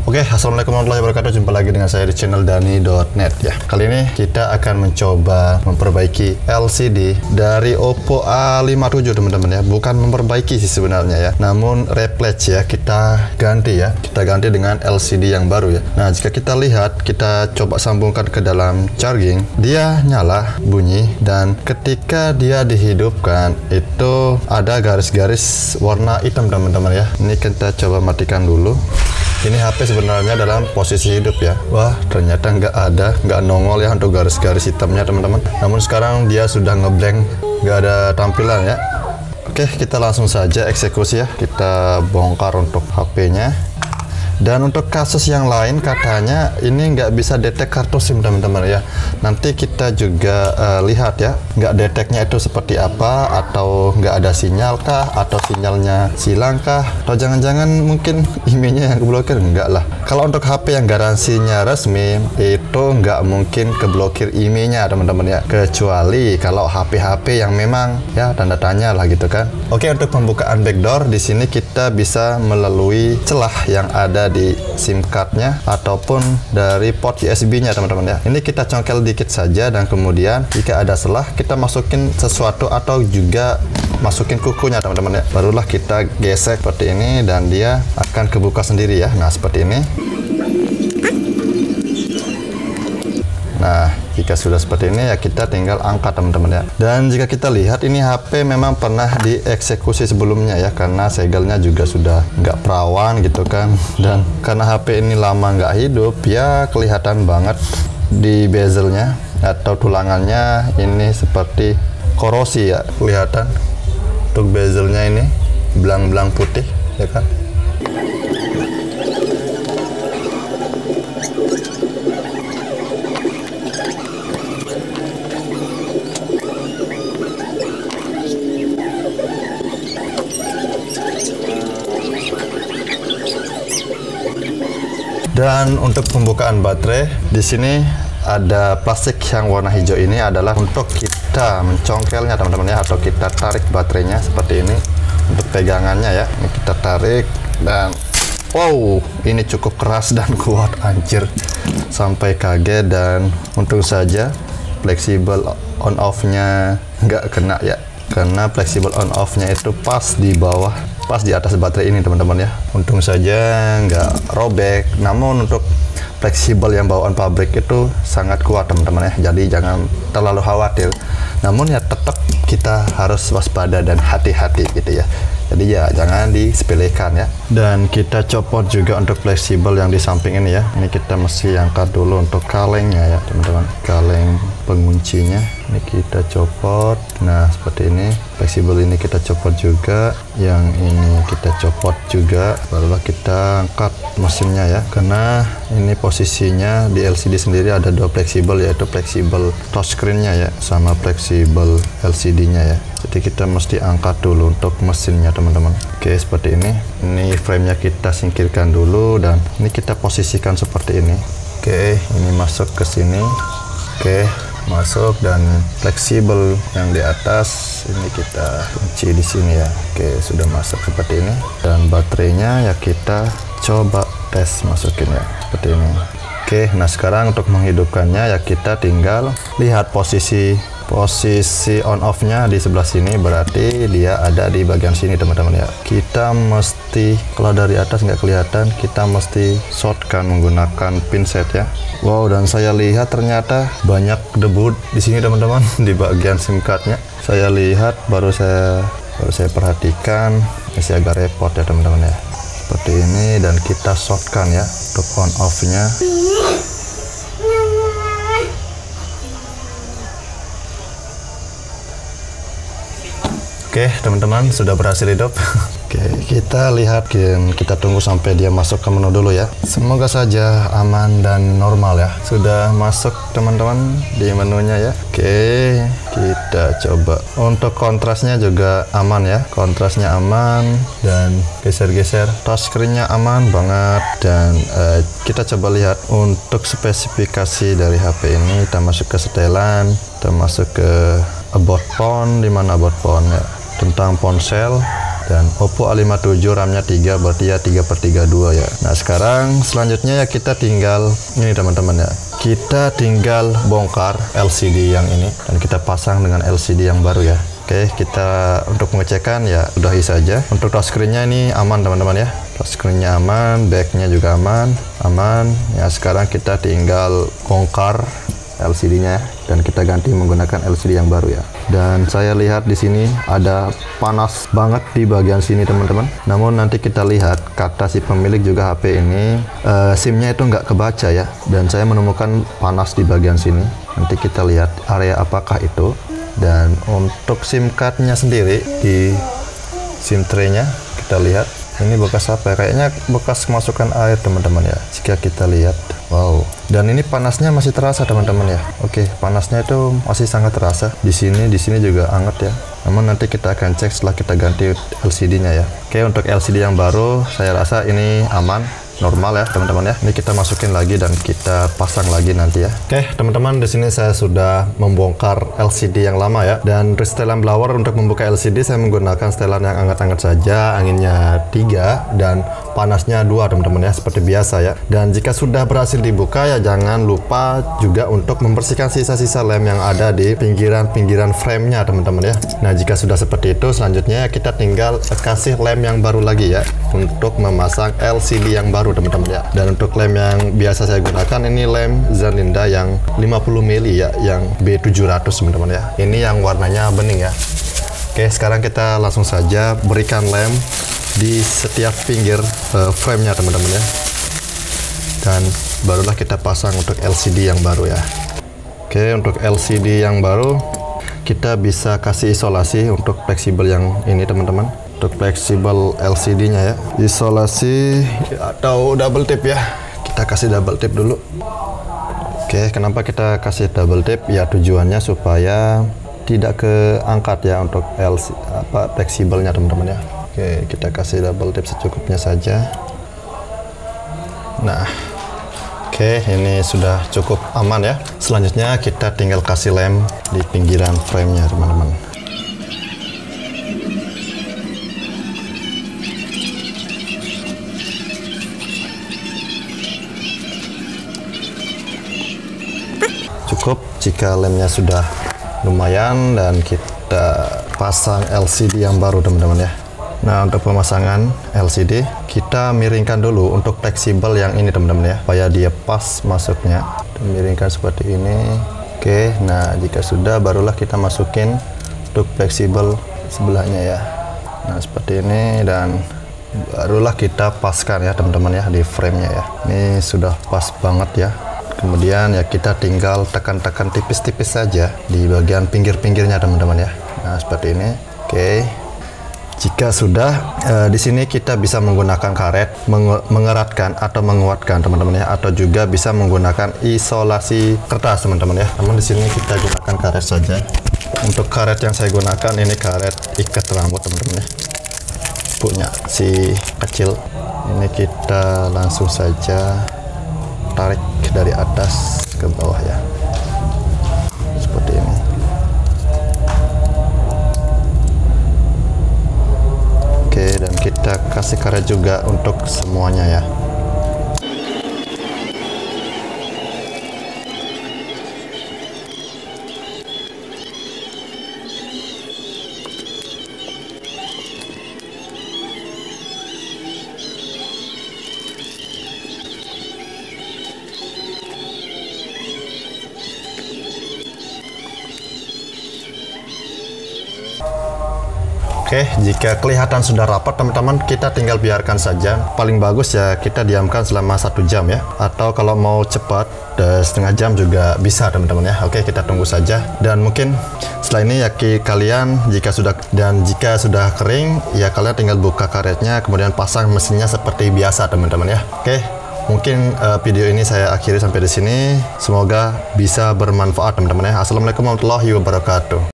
Oke, assalamualaikum warahmatullahi wabarakatuh. Jumpa lagi dengan saya di channel Dani.net ya. Kali ini kita akan mencoba memperbaiki LCD dari Oppo A57 teman-teman ya. Bukan memperbaiki sih sebenarnya ya, namun replace ya. Kita ganti ya. Kita ganti dengan LCD yang baru ya. Nah, jika kita lihat, kita coba sambungkan ke dalam charging, dia nyala bunyi, dan ketika dia dihidupkan itu ada garis-garis warna hitam teman-teman ya. Ini kita coba matikan dulu. Ini HP sebenarnya dalam posisi hidup ya. Wah, ternyata nggak nongol ya untuk garis-garis hitamnya teman-teman. Namun sekarang dia sudah ngeblank, nggak ada tampilan ya. Oke, kita langsung saja eksekusi ya. Kita bongkar untuk HP-nya. Dan untuk kasus yang lain katanya ini nggak bisa detek kartu SIM teman-teman ya. Nanti kita juga lihat ya, nggak deteknya itu seperti apa, atau nggak ada sinyal kah, atau sinyalnya silang kah, atau jangan-jangan mungkin IMEI-nya yang keblokir. Enggak lah. Kalau untuk HP yang garansinya resmi itu nggak mungkin keblokir IMEI-nya teman-teman ya, kecuali kalau HP-HP yang memang ya tanda tanya lah gitu kan. Oke, untuk pembukaan backdoor di sini kita bisa melalui celah yang ada di SIM cardnya ataupun dari port USB-nya teman-teman ya. Ini kita congkel dikit saja, dan kemudian jika ada celah kita masukin sesuatu atau juga masukin kukunya teman-teman ya. Barulah kita gesek seperti ini dan dia akan kebuka sendiri ya. Nah, seperti ini. Nah, jika sudah seperti ini ya kita tinggal angkat teman-teman ya. Dan jika kita lihat ini HP memang pernah dieksekusi sebelumnya ya, karena segelnya juga sudah nggak perawan gitu kan. Dan karena HP ini lama nggak hidup ya, kelihatan banget di bezelnya atau tulangannya ini seperti korosi ya, kelihatan. Untuk bezelnya ini belang-belang putih ya kan. Dan untuk pembukaan baterai di sini ada plastik yang warna hijau. Ini adalah untuk kita mencongkelnya teman-teman ya, atau kita tarik baterainya seperti ini. Untuk pegangannya ya, ini kita tarik dan wow, ini cukup keras dan kuat, anjir, sampai kaget. Dan untung saja fleksibel on off-nya nggak kena ya, karena fleksibel on off-nya itu pas di bawah, pas di atas baterai ini teman-teman ya. Untung saja nggak robek. Namun untuk fleksibel yang bawaan pabrik itu sangat kuat teman-teman ya, jadi jangan terlalu khawatir. Namun ya tetap kita harus waspada dan hati-hati gitu ya. Jadi ya jangan disepelekan ya. Dan kita copot juga untuk fleksibel yang di samping ini ya. Ini kita mesti angkat dulu untuk kalengnya ya teman-teman, kaleng penguncinya ini kita copot. Nah, seperti ini. Fleksibel ini kita copot juga, yang ini kita copot juga. Barulah kita angkat mesinnya ya, karena ini posisinya di LCD sendiri ada dua fleksibel, yaitu fleksibel touchscreen-nya ya sama fleksibel LCD-nya ya. Jadi kita mesti angkat dulu untuk mesinnya teman-teman. Oke, seperti ini. Ini frame-nya kita singkirkan dulu, dan ini kita posisikan seperti ini. Oke, ini masuk ke sini. Oke, masuk, dan fleksibel yang di atas ini kita kunci di sini ya. Oke, sudah masuk seperti ini. Dan baterainya ya kita coba tes masukin ya, seperti ini. Oke, nah sekarang untuk menghidupkannya ya kita tinggal lihat posisi on off nya di sebelah sini, berarti dia ada di bagian sini teman-teman ya. Kita mesti, kalau dari atas nggak kelihatan, kita mesti shortkan menggunakan pinset ya. Wow, dan saya lihat ternyata banyak debu di sini teman-teman di bagian SIM cardnya. Saya lihat, baru saya perhatikan, masih agak repot ya teman-teman ya. Seperti ini, dan kita shortkan ya untuk on off nya. Oke teman-teman, sudah berhasil hidup. Oke, kita lihat, kita tunggu sampai dia masuk ke menu dulu ya. Semoga saja aman dan normal ya. Sudah masuk teman-teman di menunya ya. Oke, kita coba. Untuk kontrasnya juga aman ya. Kontrasnya aman, dan geser-geser touchscreen-nya aman banget. Dan kita coba lihat untuk spesifikasi dari HP ini. Kita masuk ke setelan, kita masuk ke about phone. Di mana about phone ya? Tentang ponsel, Dan Oppo A57 RAM-nya 3, berarti ya 3/32 ya. Nah sekarang selanjutnya ya kita tinggal ini teman-teman ya. Kita tinggal bongkar LCD yang ini dan kita pasang dengan LCD yang baru ya. Oke, kita untuk pengecekan ya udahi saja. Untuk touchscreen-nya ini aman teman-teman ya. Touchscreen-nya aman, back-nya juga aman. Ya sekarang kita tinggal bongkar LCD-nya dan kita ganti menggunakan LCD yang baru ya. Dan saya lihat di sini ada panas banget di bagian sini teman-teman. Namun nanti kita lihat kata si pemilik juga HP ini SIM-nya itu nggak kebaca ya. Dan saya menemukan panas di bagian sini. Nanti kita lihat area apakah itu. Dan untuk SIM card-nya sendiri di SIM tray-nya kita lihat ini bekas apa? Kayaknya bekas kemasukan air teman-teman ya. Jika kita lihat, wow. Dan ini panasnya masih terasa teman-teman ya. Oke, panasnya itu masih sangat terasa. Di sini juga hangat ya. Namun nanti kita akan cek setelah kita ganti LCD-nya ya. Oke, untuk LCD yang baru saya rasa ini aman. Normal ya teman-teman ya. Ini kita masukin lagi dan kita pasang lagi nanti ya. Oke teman-teman, di sini saya sudah membongkar LCD yang lama ya. Dan setelan blower untuk membuka LCD saya menggunakan setelan yang hangat-hangat saja, anginnya 3 dan panasnya 2 teman-teman ya, seperti biasa ya. Dan jika sudah berhasil dibuka ya jangan lupa juga untuk membersihkan sisa-sisa lem yang ada di pinggiran-pinggiran frame-nya teman-teman ya. Nah jika sudah seperti itu, selanjutnya kita tinggal kasih lem yang baru lagi ya untuk memasang LCD yang baru teman-teman ya. Dan untuk lem yang biasa saya gunakan ini lem Zanlinda yang 50 mili ya, yang B700 teman-teman ya. Ini yang warnanya bening ya. Oke, sekarang kita langsung saja berikan lem di setiap pinggir frame-nya teman-teman ya. Dan barulah kita pasang untuk LCD yang baru ya. Oke, untuk LCD yang baru kita bisa kasih isolasi untuk fleksibel yang ini teman-teman. Untuk fleksibel LCD-nya ya, isolasi atau double tip ya. Kita kasih double tip dulu. Oke, kenapa kita kasih double tip? Ya tujuannya supaya tidak keangkat ya untuk fleksibelnya teman-teman ya. Oke, kita kasih double tip secukupnya saja. Nah, oke, ini sudah cukup aman ya. Selanjutnya kita tinggal kasih lem di pinggiran frame-nya teman-teman. Cukup jika lemnya sudah lumayan dan kita pasang LCD yang baru teman-teman ya. Nah untuk pemasangan LCD kita miringkan dulu untuk fleksibel yang ini teman-teman ya, supaya dia pas masuknya. Miringkan seperti ini. Oke, nah jika sudah barulah kita masukin untuk fleksibel sebelahnya ya. Nah seperti ini dan barulah kita paskan ya teman-teman ya di frame-nya ya. Ini sudah pas banget ya. Kemudian ya kita tinggal tekan-tekan tipis-tipis saja di bagian pinggir-pinggirnya teman-teman ya. Nah seperti ini. Oke. Jika sudah di sini kita bisa menggunakan karet mengeratkan atau menguatkan teman-teman ya, atau juga bisa menggunakan isolasi kertas teman-teman ya. Namun di sini kita gunakan karet saja. Untuk karet yang saya gunakan ini karet ikat rambut teman-teman ya. Punya si kecil. Ini kita langsung saja tarik dari atas ke bawah ya, seperti ini. Oke, dan kita kasih karet juga untuk semuanya ya. Oke, jika kelihatan sudah rapat teman-teman, kita tinggal biarkan saja. Paling bagus ya kita diamkan selama 1 jam ya. Atau kalau mau cepat setengah jam juga bisa teman-teman ya. Oke, kita tunggu saja. Dan mungkin setelah ini ya kalian jika sudah kering ya kalian tinggal buka karetnya, kemudian pasang mesinnya seperti biasa teman-teman ya. Oke. Mungkin video ini saya akhiri sampai di sini. Semoga bisa bermanfaat teman-teman ya. Assalamualaikum warahmatullahi wabarakatuh.